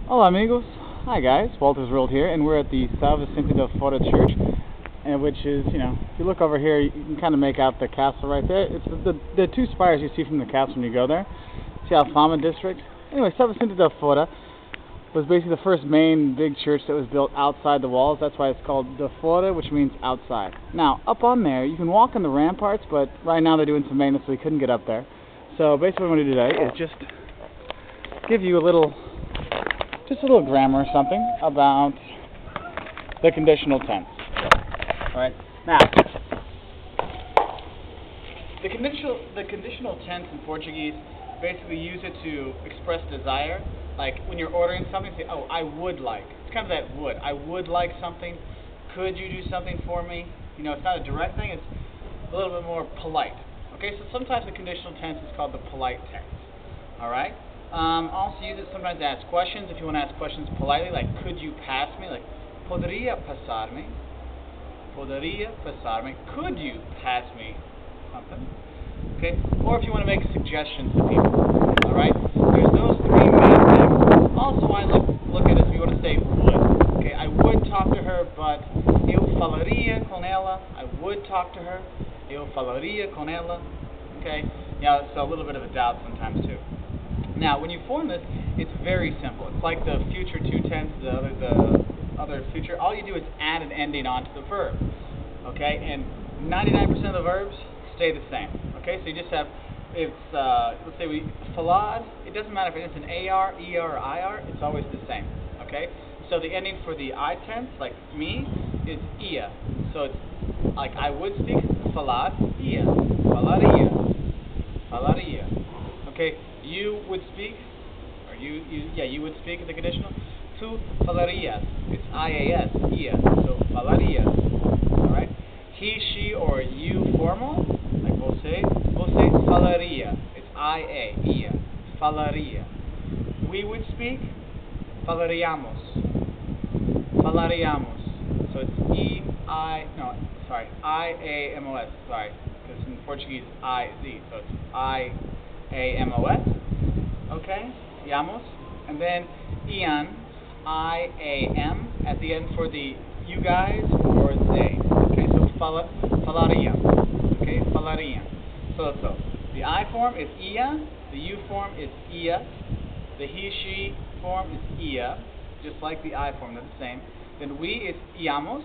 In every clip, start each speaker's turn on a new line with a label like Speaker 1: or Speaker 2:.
Speaker 1: Hola amigos. Hi guys, Walter's World here, and we're at the São Vicente del Fora church, and which is, if you look over here, you can kind of make out the castle right there. It's the two spires you see from the castle when you go there. See how Fama district? Anyway, São Vicente del Fora was basically the first main big church that was built outside the walls. That's why it's called the Fora, which means outside. Now, up on there, you can walk on the ramparts, but right now they're doing some maintenance, so we couldn't get up there. So basically what I'm going to do today is just give you a little grammar or something about the conditional tense. Alright, now, the conditional tense in Portuguese, basically use it to express desire. Like when you're ordering something, say, oh, I would like. It's kind of that would. I would like something. Could you do something for me? It's not a direct thing, it's a little bit more polite. Okay, so sometimes the conditional tense is called the polite tense. Alright? Also use it sometimes to ask questions. If you want to ask questions politely, like, could you pass me? Like, poderia passar-me? Poderia passar-me. Could you pass me something? Okay? Or if you want to make suggestions to people. Alright? There's those three main things. Also, I look at it if you want to say would. Okay? I would talk to her, but eu falaria com ela. I would talk to her. Eu falaria com ela. Okay? Yeah, so a little bit of a doubt sometimes too. Now, when you form this, it's very simple. It's like the future two tense, the other future. All you do is add an ending onto the verb. Okay? And 99% of the verbs stay the same. Okay? So you just have, let's say falad, it doesn't matter if it's an AR, ER, or IR, it's always the same. Okay? So the ending for the I tense, like me, is ia. So it's like I would speak, falar, ia. Falaria. Falaria. Okay? You would speak, or you would speak in the conditional. Tu falarias. It's IAS, ia. So falarias. Alright? He, she, or you formal, like voce falaria. It's IA, ia. Falaria. We would speak, falariamos. Falariamos. So it's IAMOS, sorry. Because in Portuguese, IZ. So it's IAMOS. Okay, iamos, and then ian, I-A-M, at the end for the you guys or they. Okay, so falariam. Okay, falariam. So the I form is ia, the you form is ia, the he, she form is ia, just like the I form, they're the same. Then we is iamos,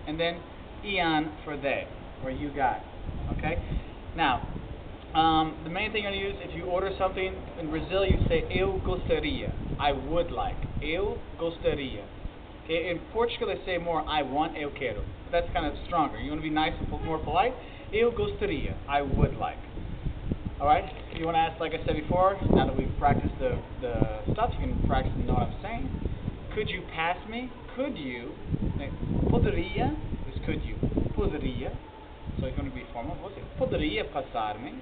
Speaker 1: and then ian for they, or you guys. Okay, now, the main thing you're going to use, if you order something in Brazil, you say eu gostaria, I would like, eu gostaria. Okay, in Portugal they say more I want, eu quero. That's kind of stronger. You want to be nice and more polite, eu gostaria, I would like. Alright, if you want to ask, like I said before, now that we've practiced the stuff, you can practice and know what I'm saying. Could you pass me? Could you? Poderia is could you. Poderia. So it's going to be formal. Você poderia passar-me?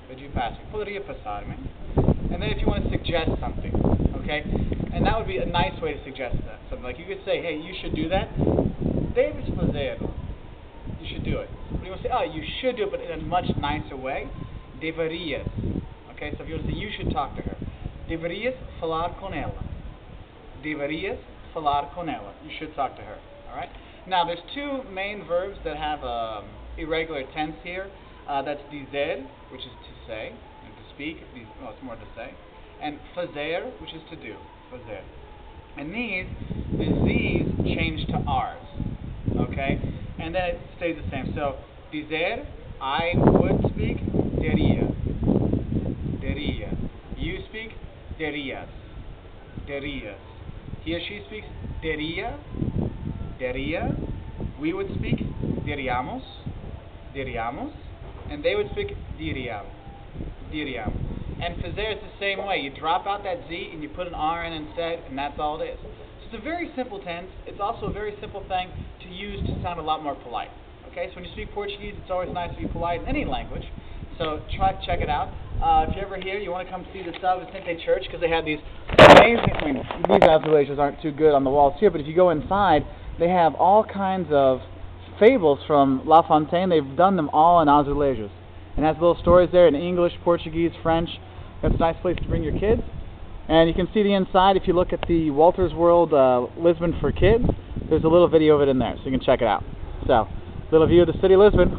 Speaker 1: Could you pass me? Poderia passar-me? And then if you want to suggest something, okay? And that would be a nice way to suggest that. Something like you could say, hey, you should do that. Deves fazerlo. You should do it. But you want to say, oh, you should do it, but in a much nicer way. Deverias. Okay, so if you want to say, you should talk to her. Deverias falar com ela. Deverias falar com ela. You should talk to her. Alright? Now, there's two main verbs that have irregular tense here. That's dizer, which is to say, and to speak. It's more to say. And fazer, which is to do. Fazer. And the Z's change to R's. Okay? And then it stays the same. So, dizer, I would speak, deria. Deria. You speak, derias. Derias. He or she speaks, deria. Deria. We would speak, diriamos. Diriamos. And they would speak, diriam. Diriam. And fazer is the same way. You drop out that Z and you put an R in instead, and that's all it is. So it's a very simple tense. It's also a very simple thing to use to sound a lot more polite. Okay, so when you speak Portuguese, it's always nice to be polite in any language. So check it out. If you're ever here, you want to come see the São Vicente church, because they have these amazing, these azulejos aren't too good on the walls here, but if you go inside, they have all kinds of fables from La Fontaine. They've done them all in azulejos. And has little stories there in English, Portuguese, French. That's a nice place to bring your kids. And you can see the inside if you look at the Walter's World Lisbon for Kids. There's a little video of it in there, so you can check it out. So, little view of the city of Lisbon.